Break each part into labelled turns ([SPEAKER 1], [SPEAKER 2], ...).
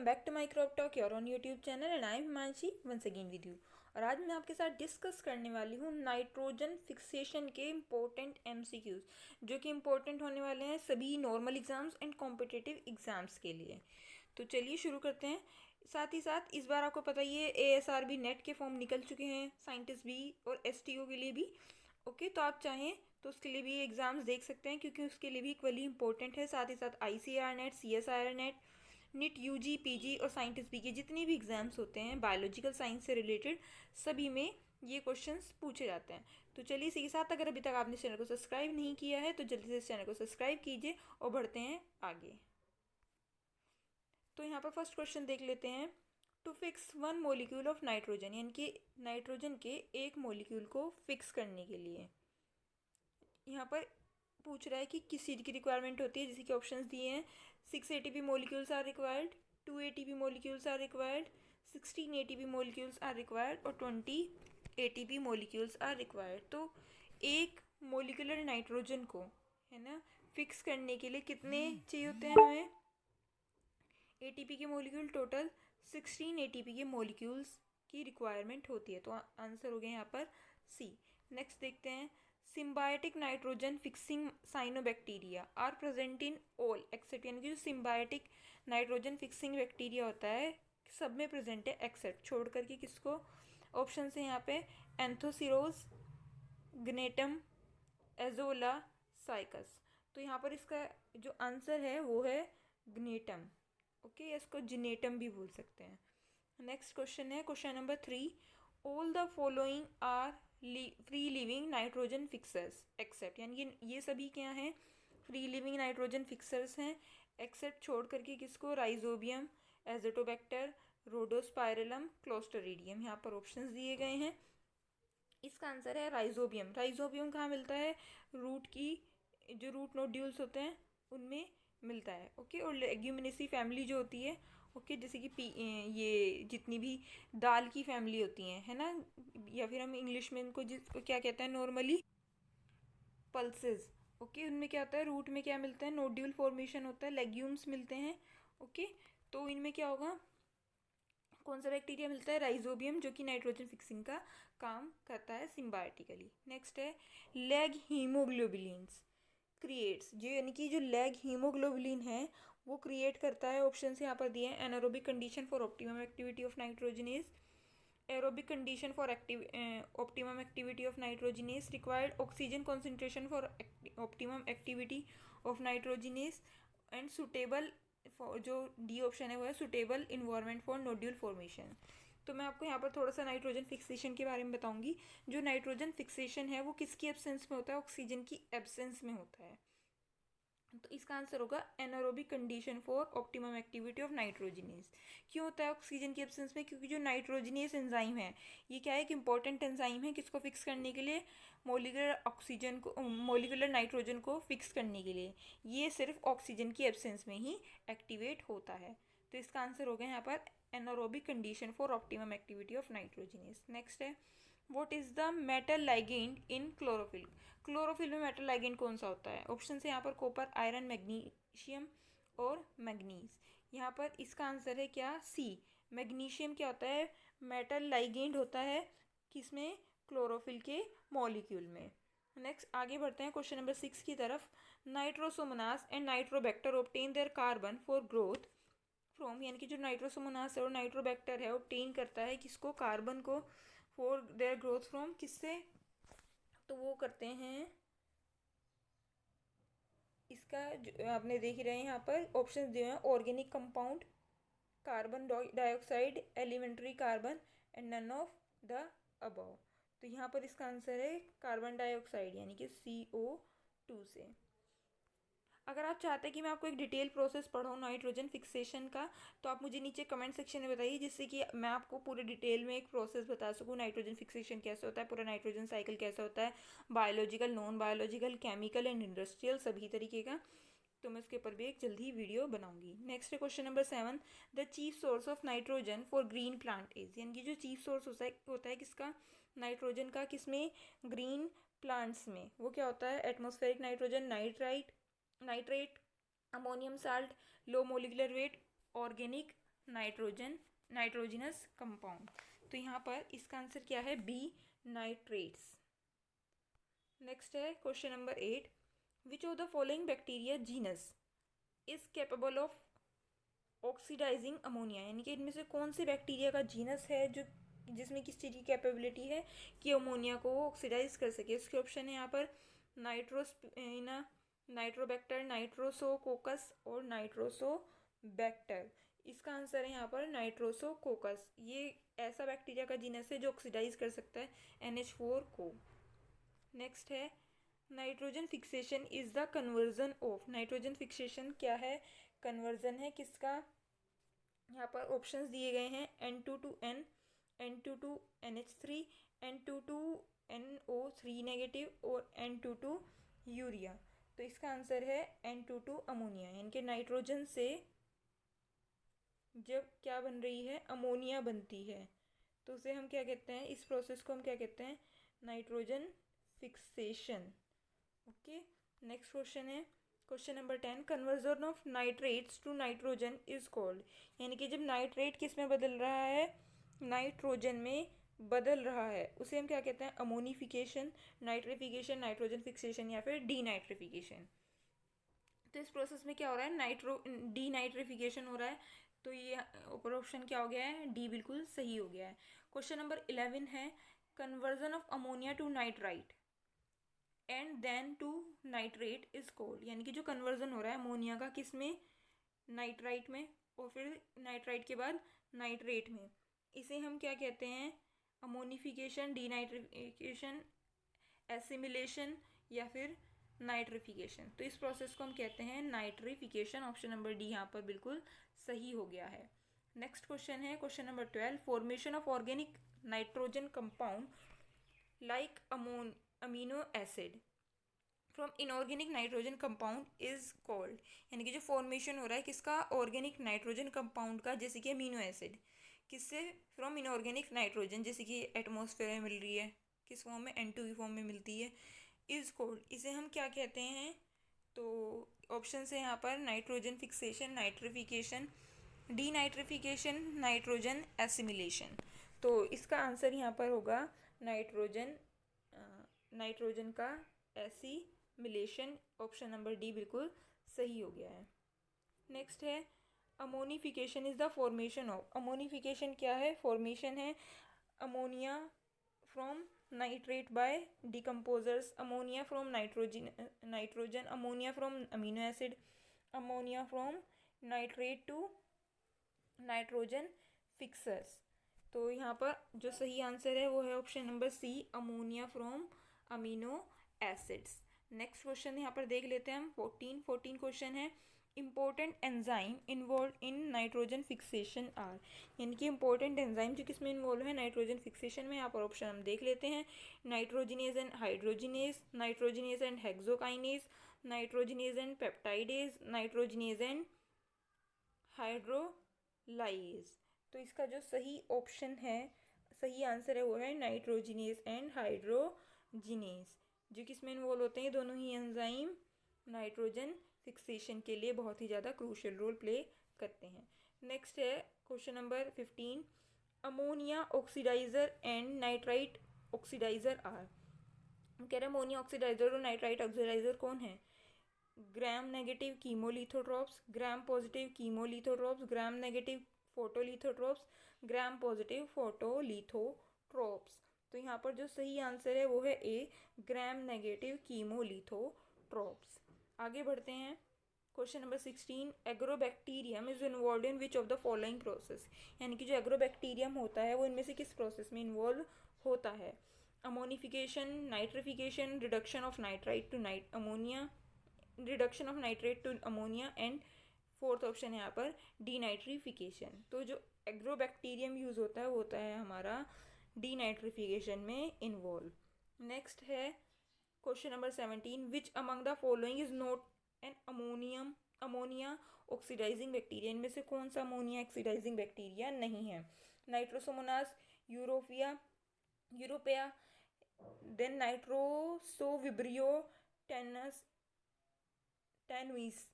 [SPEAKER 1] Welcome back to my crop talk your on YouTube channel and I am Himanshi once again with you. और आज मैं आपके साथ discuss करने वाली हूँ नाइट्रोजन फिक्सेशन के इम्पोर्टेंट एमसीक्यूज, जो कि इम्पोर्टेंट होने वाले हैं सभी normal exams and competitive exams के लिए। तो चलिए शुरू करते हैं। साथ ही साथ इस बार आपको पता ही है ASRB नेट के फॉर्म निकल चुके हैं, साइंटिस्ट भी और STO के लिए भी। ओके, तो आप चाहें तो उसके लिए भी एग्ज़ाम्स देख सकते हैं, क्योंकि उसके लिए भी इक्वली इंपॉर्टेंट है। साथ ही साथ ICAR net, CSIR net, NIT UG PG और साइंटिस्ट बी के जितने भी एग्ज़ाम्स होते हैं बायोलॉजिकल साइंस से रिलेटेड, सभी में ये क्वेश्चंस पूछे जाते हैं। तो चलिए इसी के साथ, अगर अभी तक आपने इस चैनल को सब्सक्राइब नहीं किया है तो जल्दी से इस चैनल को सब्सक्राइब कीजिए और बढ़ते हैं आगे। तो यहाँ पर फर्स्ट क्वेश्चन देख लेते हैं। To fix one molecule of nitrogen, यानी कि नाइट्रोजन के एक मोलिक्यूल को फिक्स करने के लिए यहाँ पर पूछ रहा है कि किस चीज़ की रिक्वायरमेंट होती है, जैसे कि ऑप्शंस दिए हैं। 6 ATP molecules are required, 2 ATP molecules are required, 16 ATP molecules are required और 20 ATP मोलिक्यूल्स आर रिक्वायर्ड। तो एक मोलिकुलर नाइट्रोजन को, है ना, फिक्स करने के लिए कितने चाहिए होते हैं हमें? ATP के मोलिक्यूल टोटल 16 ATP के मोलिक्यूल्स की रिक्वायरमेंट होती है। तो आंसर हो गया यहाँ पर C। नेक्स्ट देखते हैं। Symbiotic nitrogen fixing cyanobacteria are present in all except, यानी कि जो सिम्बायोटिक नाइट्रोजन फिक्सिंग बैक्टीरिया होता है सब में प्रेजेंट है एक्सेप्ट, छोड़ करके किसको? ऑप्शन है यहाँ पे एंथोसिरोज, ग्नेटम, एजोला, साइकस। तो यहाँ पर इसका जो आंसर है वो है ग्नेटम। ओके, इसको जिनेटम भी बोल सकते हैं। नेक्स्ट क्वेश्चन है question number 3। All the following are free living nitrogen fixers except, यानी कि ये सभी क्या हैं? फ्री लिविंग नाइट्रोजन फिक्सर्स हैं, एक्सेप्ट छोड़ करके किसको? Rhizobium, azotobacter, rhodospirillum, clostridium. यहाँ पर ऑप्शंस दिए गए हैं। इसका आंसर है राइजोबियम। राइजोबियम कहाँ मिलता है? रूट की जो रूट नोड्यूल्स होते हैं उनमें मिलता है। ओके, और लेग्यूमिनेसी फैमिली जो होती है, ओके, जैसे कि ये जितनी भी दाल की फैमिली होती हैं, है ना, या फिर हम इंग्लिश में इनको जिसको क्या कहते हैं नॉर्मली? पल्सेस। ओके, उनमें क्या होता है? रूट में क्या मिलता है? नोड्यूल फॉर्मेशन होता है, लेग्यूम्स मिलते हैं। ओके, तो इनमें क्या होगा? कौन सा बैक्टीरिया मिलता है? राइजोबियम, जो कि नाइट्रोजन फिक्सिंग का काम करता है सिम्बायोटिकली। नेक्स्ट है लेग हीमोग्लोबिलिन्स क्रिएट्स, जो यानी कि जो लेग हीमोग्लोबिलिन है वो क्रिएट करता है। ऑप्शन यहाँ पर दिए हैं। Anaerobic condition for optimum activity of nitrogenase, aerobic condition for optimum activity of nitrogenase, required oxygen concentration for optimum activity of nitrogenase and suitable, जो डी ऑप्शन है वो है suitable environment for nodule formation. तो मैं आपको यहाँ पर थोड़ा सा नाइट्रोजन फिक्सेशन के बारे में बताऊंगी। जो नाइट्रोजन फिक्सेशन है वो किसकी एब्सेंस में होता है? ऑक्सीजन की एब्सेंस में होता है। तो इसका आंसर होगा anaerobic condition for optimum activity of nitrogenase. क्यों होता है ऑक्सीजन की एब्सेंस में? क्योंकि जो नाइट्रोजनेस एंजाइम है ये क्या है? एक इंपॉर्टेंट एंजाइम है किसको फिक्स करने के लिए? मोलिकुलर ऑक्सीजन को, मोलिकुलर नाइट्रोजन को फिक्स करने के लिए। ये सिर्फ ऑक्सीजन की एब्सेंस में ही एक्टिवेट होता है। तो इसका आंसर हो गया यहाँ पर anaerobic condition for optimum activity of nitrogenase. Next है what is the metal ligand in chlorophyll. Chlorophyll में मेटल लाइगेंड कौन सा होता है? ऑप्शन है यहाँ पर कॉपर, आयरन, मैग्नीशियम और मैग्नीज। यहाँ पर इसका आंसर है क्या? सी। मैग्नीशियम क्या होता है? मेटल लाइगेंड होता है किसमें? क्लोरोफिल के मॉलिक्यूल में। नेक्स्ट आगे बढ़ते हैं क्वेश्चन नंबर 6 की तरफ। Nitrosomonas and Nitrobacter obtain their carbon for growth from, यानी कि जो नाइट्रोसोमोनास है और नाइट्रोबैक्टर है ऑब्टेन करता है किसको? कार्बन को। फॉर देयर ग्रोथ फ्रॉम किससे? तो वो करते हैं इसका जो आपने देख ही रहे हैं यहाँ पर ऑप्शन दिए हैं। Organic compound, carbon dioxide, elementary carbon and none of the above. तो यहाँ पर इसका आंसर है कार्बन डाइऑक्साइड, यानी कि CO2 से। अगर आप चाहते हैं कि मैं आपको एक डिटेल प्रोसेस पढ़ाऊँ नाइट्रोजन फिक्सेशन का, तो आप मुझे नीचे कमेंट सेक्शन में बताइए, जिससे कि मैं आपको पूरे डिटेल में एक प्रोसेस बता सकूँ। नाइट्रोजन फिक्सेशन कैसे होता है, पूरा नाइट्रोजन साइकिल कैसे होता है, biological, non biological, chemical and industrial, सभी तरीके का। तो मैं उसके ऊपर भी एक जल्दी वीडियो बनाऊंगी। नेक्स्ट है question number 7। The chief source of nitrogen for green plant is, यानी कि जो चीफ सोर्स होता है किसका? नाइट्रोजन का। किसमें? ग्रीन प्लांट्स में। वो क्या होता है? Atmospheric nitrogen, nitrate, ammonium salt, low molecular weight, organic nitrogenous compound. तो यहाँ पर इसका आंसर क्या है? B, nitrates. नेक्स्ट है question number 8, which of the following bacteria genus is capable of oxidising ammonia, यानी कि इनमें से कौन से बैक्टीरिया का जीनस है जो जिसमें किस चीज़ की कैपेबिलिटी है कि अमोनिया को ऑक्सीडाइज कर सके। इसके ऑप्शन है यहाँ पर नाइट्रोस्पिना, नाइट्रोबैक्टर, नाइट्रोसोकोकस और नाइट्रोसोबैक्टर। इसका आंसर है यहाँ पर नाइट्रोसोकोकस। ये ऐसा बैक्टीरिया का जीनस है जो ऑक्सीडाइज कर सकता है NH4 को। नेक्स्ट है nitrogen fixation is the conversion of. Nitrogen fixation क्या है? कन्वर्जन है किसका? यहाँ पर ऑप्शंस दिए गए हैं N2 N2 NH3, N2 NO3 negative और N2 यूरिया। तो इसका आंसर है N2 अमोनिया, यानी कि नाइट्रोजन से जब क्या बन रही है? अमोनिया बनती है, तो उसे हम क्या कहते हैं? इस प्रोसेस को हम क्या कहते हैं? Nitrogen fixation. Okay, next question है question number 10, conversion of nitrates to nitrogen is called, यानी कि जब नाइट्रेट किस में बदल रहा है? नाइट्रोजन में बदल रहा है, उसे हम क्या कहते हैं? अमोनिफिकेशन, नाइट्रिफिकेशन, नाइट्रोजन फिक्सेशन या फिर डीनाइट्रिफिकेशन। तो इस प्रोसेस में क्या हो रहा है? डीनाइट्रिफिकेशन हो रहा है। तो ये ऊपर ऑप्शन क्या हो गया है? डी बिल्कुल सही हो गया है। क्वेश्चन नंबर 11 है conversion of ammonia to nitrite and then to nitrate is called, यानी कि जो कन्वर्जन हो रहा है अमोनिया का किस में? नाइट्राइट में, और फिर नाइट्राइट के बाद नाइट्रेट में, इसे हम क्या कहते हैं? अमोनिफिकेशन, डीनाइट्रिफिकेशन, एसिमिलेशन या फिर नाइट्रिफिकेशन। तो इस प्रोसेस को हम कहते हैं नाइट्रिफिकेशन। ऑप्शन नंबर डी यहाँ पर बिल्कुल सही हो गया है। नेक्स्ट क्वेश्चन है question number 12, formation of organic nitrogen compound like amino acid from inorganic nitrogen compound is called, यानी कि जो फॉर्मेशन हो रहा है किसका? ऑर्गेनिक नाइट्रोजन कंपाउंड का, जैसे कि अमीनो एसिड, किससे? फ्रॉम इनऑर्गेनिक नाइट्रोजन, जैसे कि एटमॉस्फेयर में मिल रही है, किस फॉर्म में? N2 की फॉर्म में मिलती है। इज कॉल्ड, इसे हम क्या कहते हैं? तो ऑप्शन है यहाँ पर nitrogen fixation, nitrification, denitrification, nitrogen assimilation. तो इसका आंसर यहाँ पर होगा नाइट्रोजन का एसिमिलेशन। ऑप्शन नंबर डी बिल्कुल सही हो गया है। नेक्स्ट है ammonification is the formation of. Ammonification क्या है? फॉर्मेशन है ammonia from nitrate by decomposers, ammonia from nitrogen, ammonia from amino acid, ammonia from nitrate to nitrogen fixers. तो यहाँ पर जो सही आंसर है वो है option number C, ammonia from amino acids. Next question यहाँ पर देख लेते हैं हम 14 क्वेश्चन है important enzyme involve in nitrogen fixation are, यानी कि इम्पोर्टेंट एंजाइम जो किस में इन्वॉल्व है? नाइट्रोजन फिक्सेशन में। यहाँ पर ऑप्शन हम देख लेते हैं nitrogenase and hydrogenase, nitrogenase and hexokinase, nitrogenase and peptidase, nitrogenase and hydrolase. तो इसका जो सही ऑप्शन है, सही आंसर है वो है नाइट्रोजिनेज एंड हाइड्रोजिनेज, जो किस में इन्वॉल्व होते हैं? दोनों ही एंजाइम नाइट्रोजन फिक्सेशन के लिए बहुत ही ज़्यादा क्रूशियल रोल प्ले करते हैं। नेक्स्ट है question number 15, ammonia oxidizer and nitrite oxidizer are. कह रहे हैं अमोनिया ऑक्सीडाइजर और नाइट्राइट ऑक्सीडाइजर कौन है? Gram negative chemolithotrophs, gram positive chemolithotrophs, gram negative photolithotrophs, gram positive photolithotrophs. तो यहाँ पर जो सही आंसर है वो है ए, ग्राम नेगेटिव कीमोलिथोट्रॉप्स। आगे बढ़ते हैं question number 16, agrobacterium is involve in which of the following process, यानी कि जो एग्रोबैक्टीरियम होता है वो इनमें से किस प्रोसेस में इन्वॉल्व होता है? Ammonification, nitrification, reduction of nitrite to ammonia, reduction of nitrate to ammonia, and fourth option है यहाँ पर डीनाइट्रिफिकेशन। तो जो एग्रोबैक्टीरियम यूज होता है वो होता है हमारा डीनाइट्रिफिकेशन में इन्वॉल्व। नेक्स्ट है question number 17, which among the following is not an ammonia oxidizing bacteria, इनमें से कौन सा अमोनिया ऑक्सीडाइजिंग बैक्टीरिया नहीं है? Nitrosomonas europaea, then nitrosovibrio tenuis,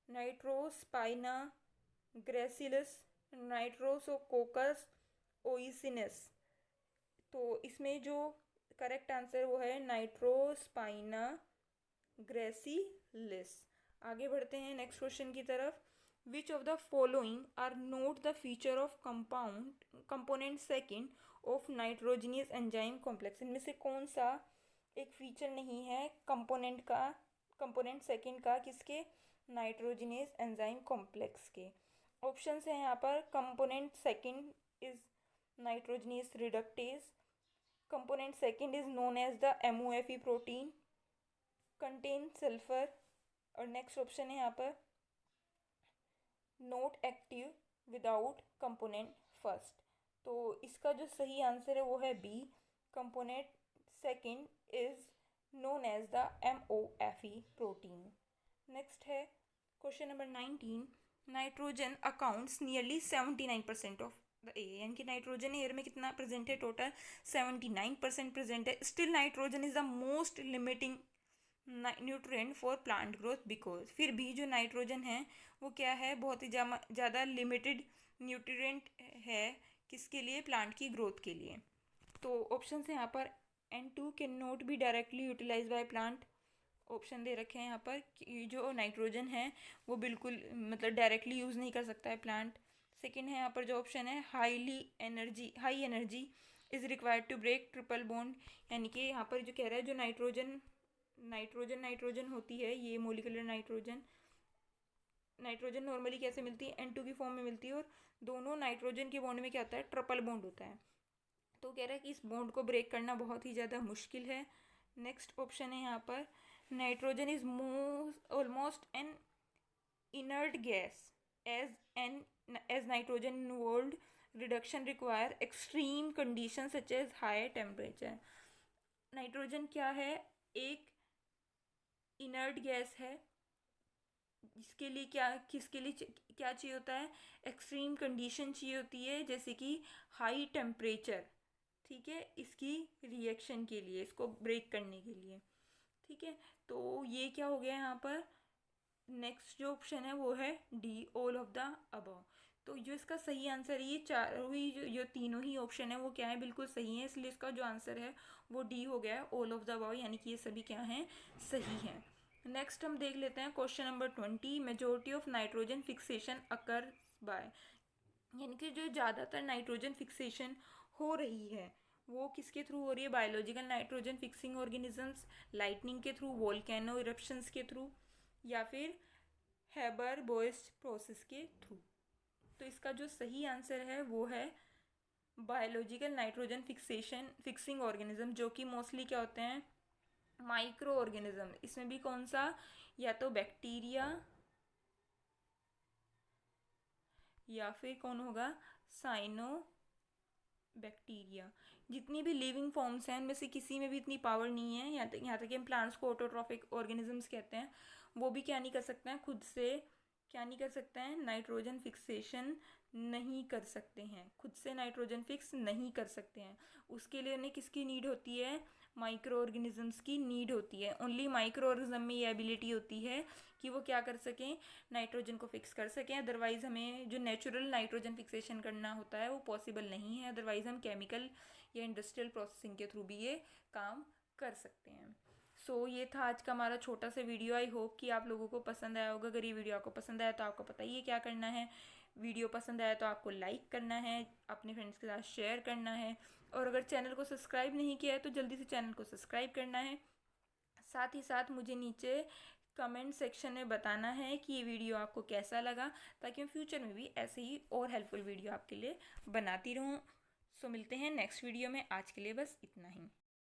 [SPEAKER 1] nitrospina gracilis, nitrosococcus oceanus. तो इसमें जो करेक्ट आंसर वो है नाइट्रोस्पाइना ग्रेसिलिस। आगे बढ़ते हैं नेक्स्ट क्वेश्चन की तरफ। Which of the following are not the feature of component second of nitrogenous enzyme complex. इनमें से कौन सा एक फीचर नहीं है कंपोनेंट सेकेंड का, किसके? नाइट्रोजनियस एंजाइम कॉम्प्लेक्स के। ऑप्शंस हैं यहाँ पर। Component second is nitrogenous reductase, component second is known as the MOFE protein, contain sulphur, और नेक्स्ट ऑप्शन है यहाँ पर not active without component first. तो इसका जो सही आंसर है वो है B, component second is known as the MOFE protein. Next है question number 19। Nitrogen accounts nearly 79% of the air, यानी कि नाइट्रोजन एयर में कितना प्रेजेंट है? टोटल 79% प्रेजेंट है। Still nitrogen is the most limiting nutrient for plant growth because, फिर भी जो नाइट्रोजन है वो क्या है? बहुत ही ज़्यादा लिमिटेड न्यूट्रिएंट है किसके लिए? प्लांट की ग्रोथ के लिए। तो ऑप्शन है यहाँ पर N2 can not be directly utilize by plant. Option दे रखे हैं यहाँ पर कि जो नाइट्रोजन है वो बिल्कुल मतलब डायरेक्टली यूज़ नहीं कर सकता है प्लांट। सेकेंड है यहाँ पर जो ऑप्शन है high energy is required to break triple bond, यानी कि यहाँ पर जो कह रहा है जो नाइट्रोजन होती है, ये मोलिकुलर नाइट्रोजन नॉर्मली कैसे मिलती है? N2 की फॉर्म में मिलती है, और दोनों नाइट्रोजन के बॉन्ड में क्या होता है? ट्रिपल बॉन्ड होता है। तो कह रहा है कि इस बॉन्ड को ब्रेक करना बहुत ही ज़्यादा मुश्किल है। नेक्स्ट ऑप्शन है यहाँ पर nitrogen is almost an inert gas as nitrogen involved reduction require extreme condition such as high temperature. Nitrogen क्या है? एक इनर्ट गैस है जिसके लिए किसके लिए क्या चाहिए होता है? एक्सट्रीम कंडीशन चाहिए होती है, जैसे कि हाई टेम्परेचर, ठीक है, इसकी रिएक्शन के लिए, इसको ब्रेक करने के लिए, ठीक है। तो ये क्या हो गया यहाँ पर? नेक्स्ट जो ऑप्शन है वो है D, all of the above. तो जो इसका सही आंसर है, ये चारों ही जो तीनों ही ऑप्शन है वो क्या है? बिल्कुल सही है, इसलिए इसका जो आंसर है वो डी हो गया है, ऑल ऑफ द अबव, यानी कि ये सभी क्या हैं? सही हैं। नेक्स्ट हम देख लेते हैं question number 20। Majority of nitrogen fixation occur by, यानी कि जो ज़्यादातर नाइट्रोजन फिक्सेशन हो रही है वो किसके थ्रू हो रही है? Biological nitrogen fixing organisms, lightning के थ्रू, वोल्केनो इरप्शंस के थ्रू, या फिर हेबर बोयस प्रोसेस के थ्रू। तो इसका जो सही आंसर है वो है बायोलॉजिकल नाइट्रोजन फिक्सिंग ऑर्गेनिज्म, जो कि मोस्टली क्या होते हैं? Micro organism. इसमें भी कौन सा? या तो बैक्टीरिया या फिर कौन होगा? Cyanobacteria. जितनी भी लिविंग फॉर्म्स हैं उनमें से किसी में भी इतनी पावर नहीं है, यहाँ तक कि हम प्लांट्स को ऑटोट्रॉफिक ऑर्गेनिजम्स कहते हैं, वो भी क्या नहीं कर सकते हैं? खुद से क्या नहीं कर सकते हैं? नाइट्रोजन फिक्सेशन नहीं कर सकते हैं, खुद से नाइट्रोजन फिक्स नहीं कर सकते हैं। उसके लिए उन्हें किसकी नीड होती है? माइक्रो ऑर्गेनिजम्स की नीड होती है। ओनली माइक्रो ऑर्गेनिज्म में ये एबिलिटी होती है कि वो क्या कर सकें? नाइट्रोजन को फिक्स कर सकें। अदरवाइज़ हमें जो नेचुरल नाइट्रोजन फिक्सेशन करना होता है वो पॉसिबल नहीं है। अदरवाइज़ हम केमिकल या इंडस्ट्रियल प्रोसेसिंग के थ्रू भी ये काम कर सकते हैं। सो ये था आज का हमारा छोटा सा वीडियो। आई होप कि आप लोगों को पसंद आया होगा। अगर ये वीडियो आपको पसंद आया तो आपको पता ही है क्या करना है। वीडियो पसंद आया तो आपको लाइक करना है, अपने फ्रेंड्स के साथ शेयर करना है, और अगर चैनल को सब्सक्राइब नहीं किया है तो जल्दी से चैनल को सब्सक्राइब करना है। साथ ही साथ मुझे नीचे कमेंट सेक्शन में बताना है कि ये वीडियो आपको कैसा लगा, ताकि मैं फ्यूचर में भी ऐसे ही और हेल्पफुल वीडियो आपके लिए बनाती रहूँ। सो मिलते हैं नेक्स्ट वीडियो में। आज के लिए बस इतना ही।